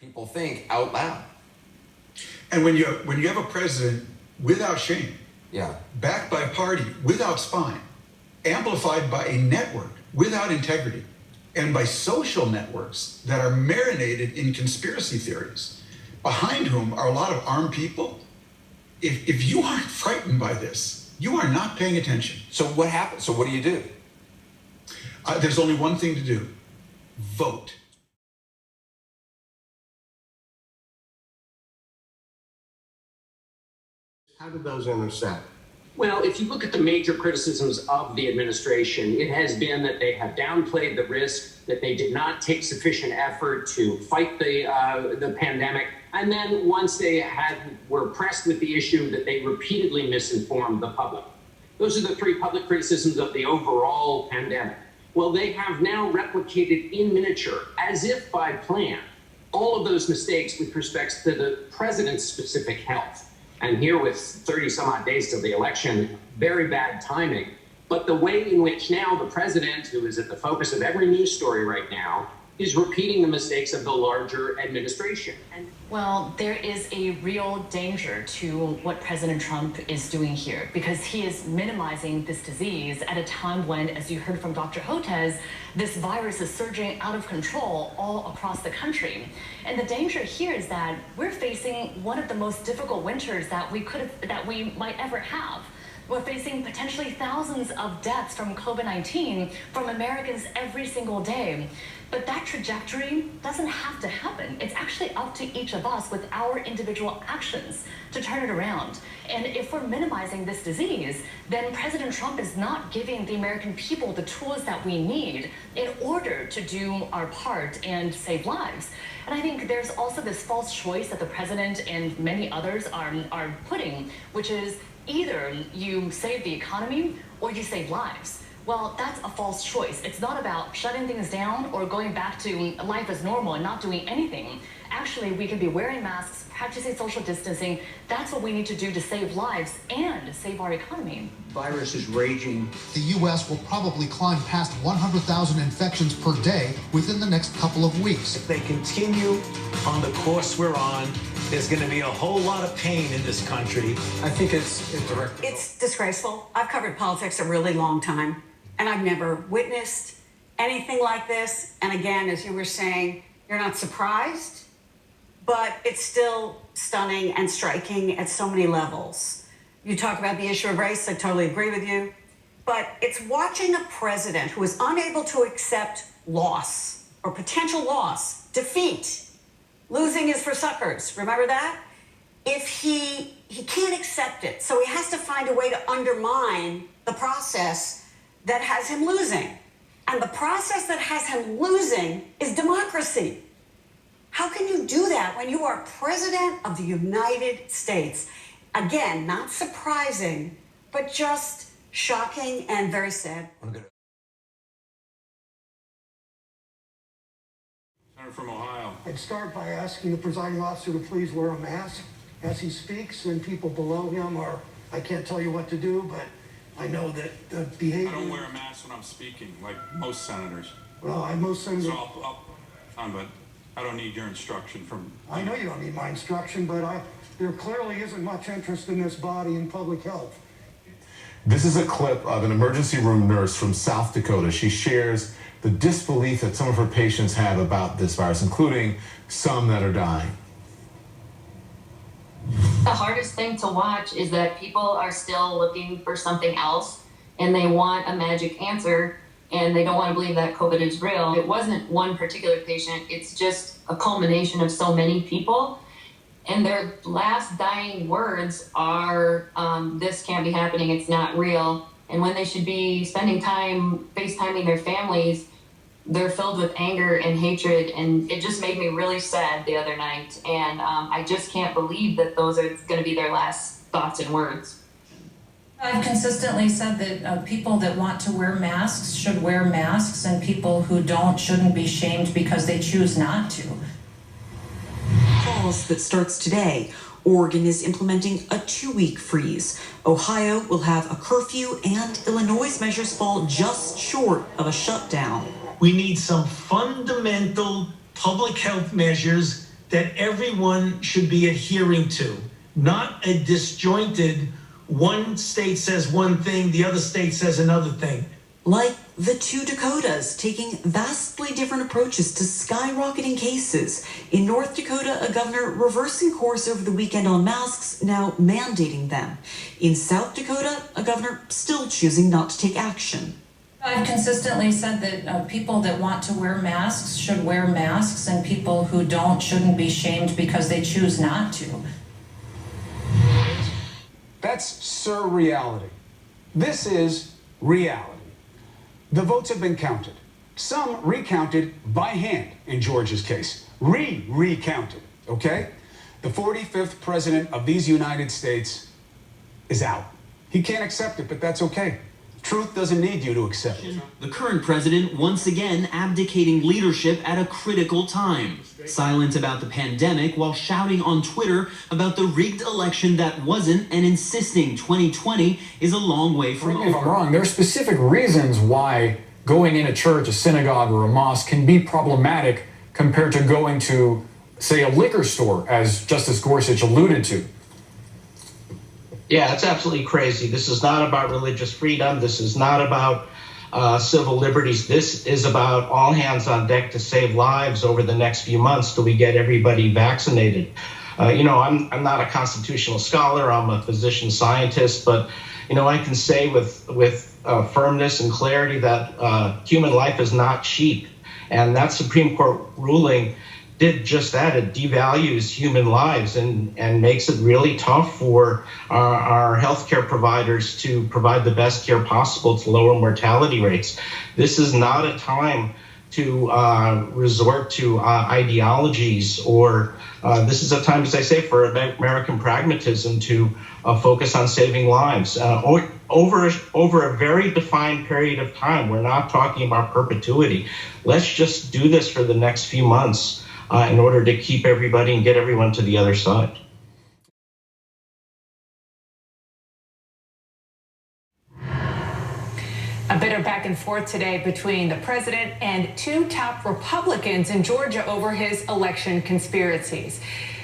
People think out loud. And when you have a president without shame, Yeah. backed by a party without spine, amplified by a network without integrity, and by social networks that are marinated in conspiracy theories, behind whom are a lot of armed people, if you aren't frightened by this, you are not paying attention. So what happens? So what do you do? There's only one thing to do: vote. How did those intersect? Well, if you look at the major criticisms of the administration, it has been that they have downplayed the risk, that they did not take sufficient effort to fight the pandemic, and then once they were pressed with the issue, that they repeatedly misinformed the public. Those are the three public criticisms of the overall pandemic. Well, they have now replicated in miniature, as if by plan, all of those mistakes with respect to the president's specific health. And here with 30 some odd days till the election, very bad timing. But the way in which now the president, who is at the focus of every news story right now, is repeating the mistakes of the larger administration. Well, there is a real danger to what President Trump is doing here, because he is minimizing this disease at a time when, as you heard from Dr. Hotez, this virus is surging out of control all across the country. And the danger here is that we're facing one of the most difficult winters that we might ever have. We're facing potentially thousands of deaths from COVID-19 from Americans every single day. But that trajectory doesn't have to happen. It's actually up to each of us with our individual actions to turn it around. And if we're minimizing this disease, then President Trump is not giving the American people the tools that we need in order to do our part and save lives. And I think there's also this false choice that the president and many others are putting, which is either you save the economy or you save lives. Well, that's a false choice. It's not about shutting things down or going back to life as normal and not doing anything. Actually, we can be wearing masks, practicing social distancing. That's what we need to do to save lives and save our economy. Virus is raging. The U.S. will probably climb past 100,000 infections per day within the next couple of weeks. If they continue on the course we're on, there's going to be a whole lot of pain in this country. I think it's direct. It's disgraceful. I've covered politics a really long time, and I've never witnessed anything like this. And again, as you were saying, you're not surprised, but it's still stunning and striking at so many levels. You talk about the issue of race, I totally agree with you. But it's watching a president who is unable to accept loss or potential loss, defeat. Losing is for suckers, remember that? If he can't accept it, so he has to find a way to undermine the process that has him losing. And the process that has him losing is democracy. How can you do that when you are president of the United States? Again, not surprising, but just shocking and very sad. Senator from Ohio. I'd start by asking the presiding officer to please wear a mask as he speaks, and people below him are, I can't tell you what to do, but I know that the behavior... I don't wear a mask when I'm speaking, like most senators. Well, most senators... So but I don't need your instruction from... I know you don't need my instruction, but there clearly isn't much interest in this body in public health. This is a clip of an emergency room nurse from South Dakota. She shares the disbelief that some of her patients have about this virus, including some that are dying. The hardest thing to watch is that people are still looking for something else, and they want a magic answer, and they don't want to believe that COVID is real. It wasn't one particular patient, it's just a culmination of so many people. And their last dying words are, this can't be happening, it's not real. And when they should be spending time FaceTiming their families, they're filled with anger and hatred. And it just made me really sad the other night. And I just can't believe that those are going to be their last thoughts and words. I've consistently said that people that want to wear masks should wear masks, and people who don't shouldn't be shamed because they choose not to. Pause that starts today. Oregon is implementing a 2-week freeze. Ohio will have a curfew, and Illinois' measures fall just short of a shutdown. We need some fundamental public health measures that everyone should be adhering to, not a disjointed, one state says one thing, the other state says another thing. Like the two Dakotas taking vastly different approaches to skyrocketing cases. In North Dakota, a governor reversing course over the weekend on masks, now mandating them. In South Dakota, a governor still choosing not to take action. I've consistently said that people that want to wear masks should wear masks, and people who don't shouldn't be shamed because they choose not to. That's surreality. This is reality. The votes have been counted. Some recounted by hand in Georgia's case. Recounted, okay? The 45th president of these United States is out. He can't accept it, but that's okay. Truth doesn't need you to accept it. The current president once again abdicating leadership at a critical time. Silent about the pandemic while shouting on Twitter about the rigged election that wasn't, and insisting 2020 is a long way from over. If I'm wrong, there are specific reasons why going in a church, a synagogue, or a mosque can be problematic compared to going to, say, a liquor store, as Justice Gorsuch alluded to. Yeah, it's absolutely crazy. This is not about religious freedom. This is not about civil liberties. This is about all hands on deck to save lives over the next few months till we get everybody vaccinated. I'm not a constitutional scholar. I'm a physician scientist, but I can say with firmness and clarity that human life is not cheap, and that Supreme Court ruling did just that. It devalues human lives and makes it really tough for our healthcare providers to provide the best care possible to lower mortality rates. This is not a time to resort to ideologies, or this is a time, as I say, for American pragmatism to focus on saving lives over a very defined period of time. We're not talking about perpetuity. Let's just do this for the next few months in order to keep everybody and get everyone to the other side. A bit of back and forth today between the president and two top Republicans in Georgia over his election conspiracies.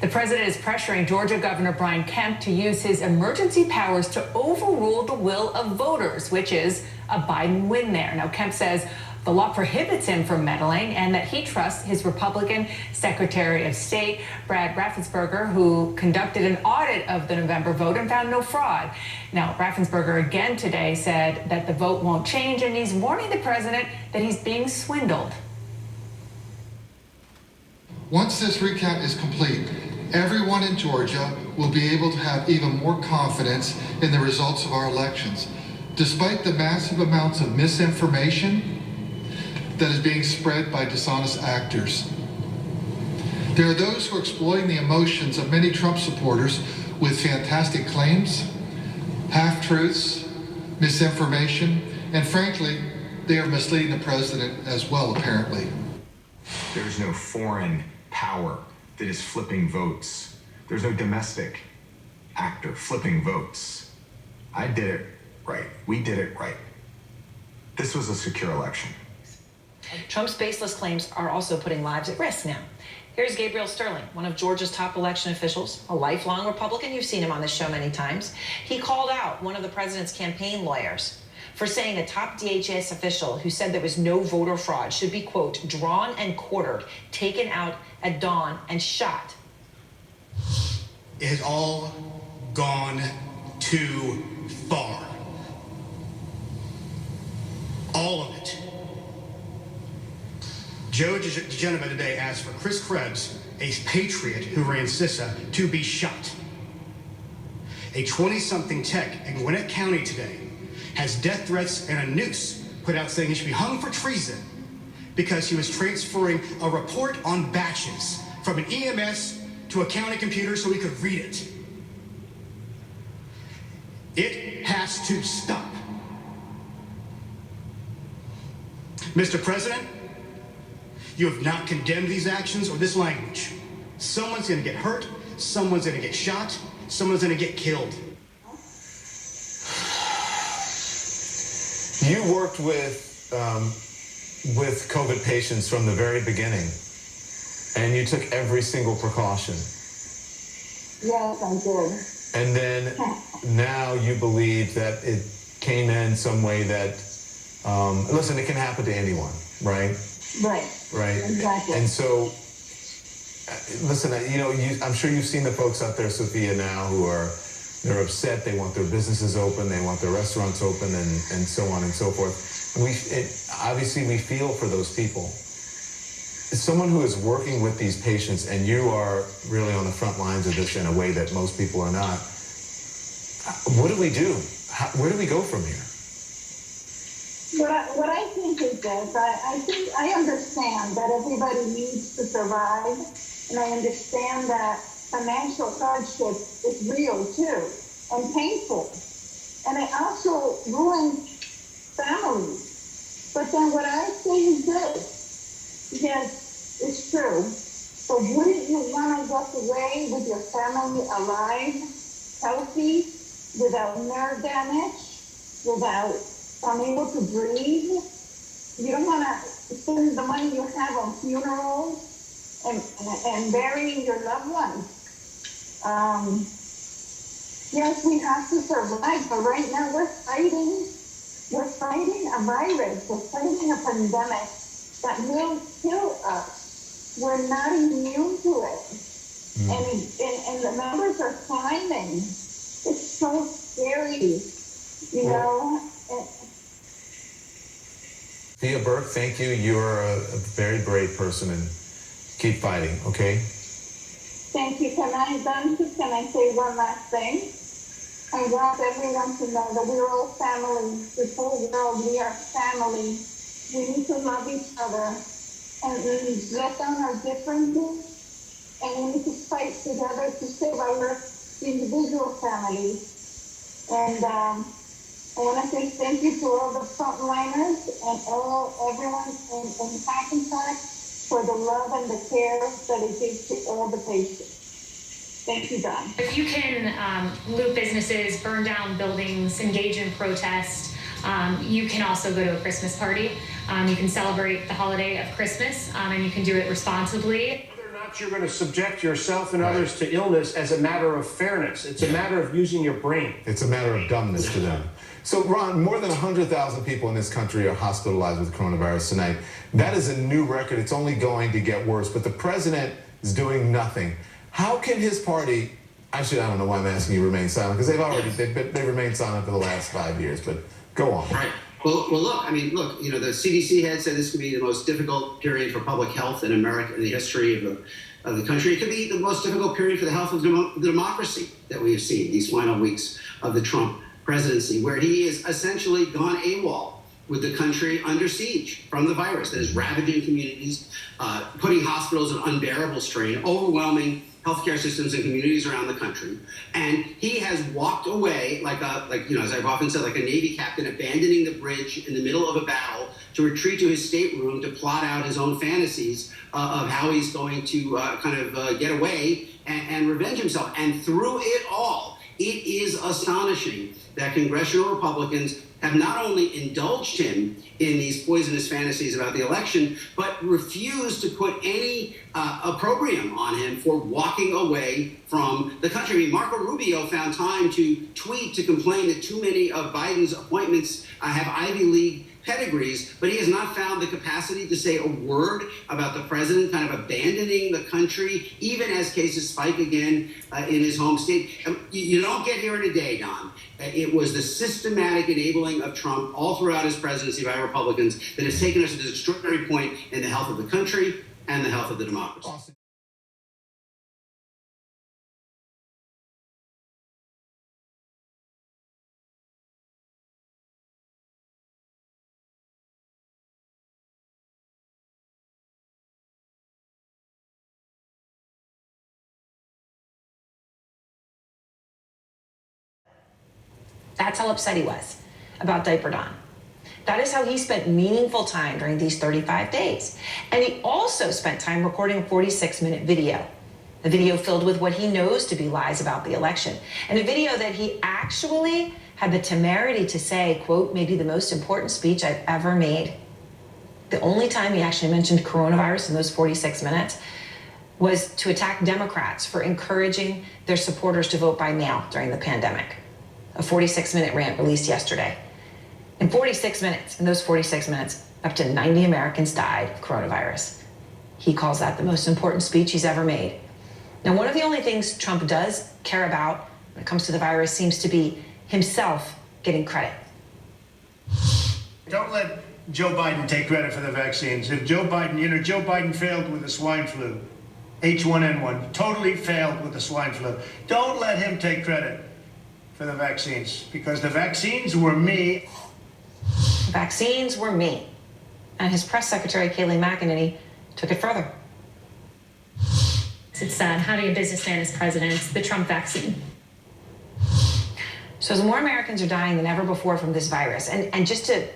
The president is pressuring Georgia Governor Brian Kemp to use his emergency powers to overrule the will of voters, which is a Biden win there. Now, Kemp says the law prohibits him from meddling and that he trusts his Republican Secretary of State, Brad Raffensperger, who conducted an audit of the November vote and found no fraud. Now, Raffensperger again today said that the vote won't change, and he's warning the president that he's being swindled. Once this recount is complete, everyone in Georgia will be able to have even more confidence in the results of our elections. Despite the massive amounts of misinformation that is being spread by dishonest actors. There are those who are exploiting the emotions of many Trump supporters with fantastic claims, half-truths, misinformation, and frankly, they are misleading the president as well, apparently. There's no foreign power that is flipping votes. There's no domestic actor flipping votes. I did it right. We did it right. This was a secure election. Trump's baseless claims are also putting lives at risk now. Here's Gabriel Sterling, one of Georgia's top election officials, a lifelong Republican. You've seen him on this show many times. He called out one of the president's campaign lawyers for saying a top DHS official who said there was no voter fraud should be, quote, drawn and quartered, taken out at dawn and shot. It has all gone too far. All of it. Joe DeGenova today asked for Chris Krebs, a patriot who ran CISA, to be shot. A 20-something tech in Gwinnett County today has death threats and a noose put out saying he should be hung for treason because he was transferring a report on batches from an EMS to a county computer so he could read it. It has to stop. Mr. President, you have not condemned these actions or this language. Someone's going to get hurt, someone's going to get shot, someone's going to get killed. You worked with COVID patients from the very beginning, And you took every single precaution. Yes, I did. And then now you believe that it came in some way that, listen, it can happen to anyone, right? Right. Right. Exactly. And so, listen, I'm sure you've seen the folks out there, Sophia, now they're upset. They want their businesses open. They want their restaurants open and so on and so forth. Obviously, we feel for those people. As someone who is working with these patients, and you are really on the front lines of this in a way that most people are not, what do we do? Where do we go from here? What I think is this. I understand that everybody needs to survive, and I understand that financial hardship is real too, and painful. And it also ruins families. But then what I say is this. Yes, it's true. But wouldn't you want to walk away with your family alive, healthy, without nerve damage, without unable to breathe? You don't want to spend the money you have on funerals and burying your loved ones. Yes, we have to survive, but right now we're fighting a virus. We're fighting a pandemic that will kill us. We're not immune to it. And the numbers are climbing. It's so scary, you know. Thea Burke, thank you. You're a very brave person, and keep fighting, okay? Thank you. Can I say one last thing? I want everyone to know that we're all family. This whole world, we are family. We need to love each other and let down our differences, and we need to fight together to save our individual families. And I want to say thank you to all the frontliners and everyone in Hackensack for the love and the care that it gives to all the patients. Thank you, Don. If you can loot businesses, burn down buildings, engage in protest, you can also go to a Christmas party. You can celebrate the holiday of Christmas, and you can do it responsibly. Whether or not you're going to subject yourself and others to illness as a matter of fairness. It's a matter of using your brain. It's a matter of dumbness to them. So, Ron, more than 100,000 people in this country are hospitalized with coronavirus tonight. That is a new record. It's only going to get worse. But the president is doing nothing. How can his party, actually, I don't know why I'm asking you to remain silent, because they've remained silent for the last 5 years, but go on. Right. Well, look, the CDC head said this could be the most difficult period for public health in America, in the history of the country. It could be the most difficult period for the health of the democracy that we have seen these final weeks of the Trump presidency, where he has essentially gone AWOL with the country under siege from the virus that is ravaging communities, putting hospitals in unbearable strain, overwhelming healthcare systems and communities around the country. And he has walked away as I've often said, like a Navy captain abandoning the bridge in the middle of a battle to retreat to his stateroom to plot out his own fantasies of how he's going to get away and revenge himself. And through it all, it is astonishing that congressional Republicans have not only indulged him in these poisonous fantasies about the election, but refused to put any opprobrium on him for walking away from the country. I mean, Marco Rubio found time to tweet to complain that too many of Biden's appointments have Ivy League pedigrees, but he has not found the capacity to say a word about the president kind of abandoning the country, even as cases spike again in his home state. You don't get here in a day, Don. It was the systematic enabling of Trump all throughout his presidency by Republicans that has taken us to this extraordinary point in the health of the country and the health of the democracy. That's how upset he was about Diaper Don. That is how he spent meaningful time during these 35 days. And he also spent time recording a 46-minute video, a video filled with what he knows to be lies about the election, and a video that he actually had the temerity to say, quote, maybe the most important speech I've ever made. The only time he actually mentioned coronavirus in those 46 minutes was to attack Democrats for encouraging their supporters to vote by mail during the pandemic. A 46-minute rant released yesterday. In 46 minutes, in those 46 minutes, up to 90 Americans died of coronavirus. He calls that the most important speech he's ever made. Now, one of the only things Trump does care about when it comes to the virus seems to be himself getting credit. Don't let Joe Biden take credit for the vaccines. If Joe Biden failed with the swine flu, H1N1, totally failed with the swine flu. Don't let him take credit for the vaccines, because the vaccines were me. Vaccines were me. And his press secretary, Kayleigh McEnany, took it further. It's sad having a businessman as president, the Trump vaccine. So as more Americans are dying than ever before from this virus, and just to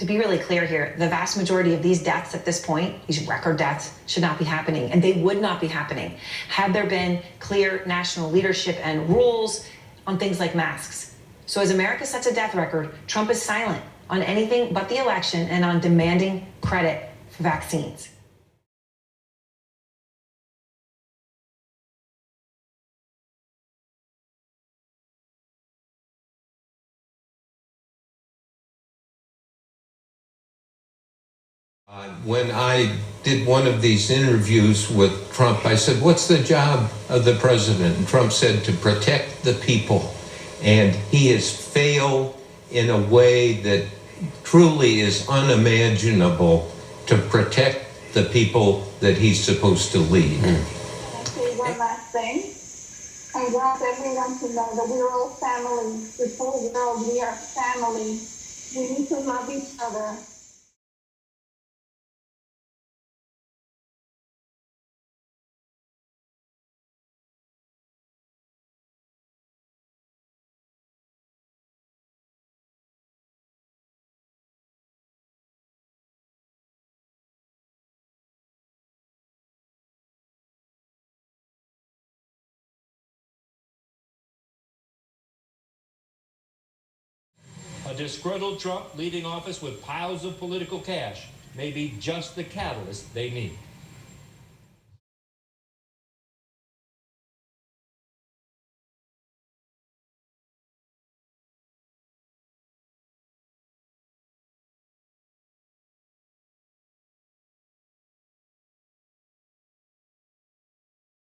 be really clear here, the vast majority of these deaths at this point, these record deaths, should not be happening, and they would not be happening had there been clear national leadership and rules on things like masks. So as America sets a death record, Trump is silent on anything but the election and on demanding credit for vaccines. When I did one of these interviews with Trump, I said, "What's the job of the president?" And Trump said, "To protect the people." And he has failed in a way that truly is unimaginable to protect the people that he's supposed to lead. Can I say one last thing? I want everyone to know that we're all family. This whole world, we are family. We need to love each other. A disgruntled Trump leaving office with piles of political cash may be just the catalyst they need.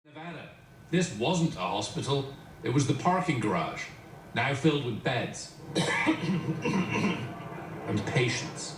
Nevada, this wasn't a hospital, it was the parking garage, now filled with beds and patients.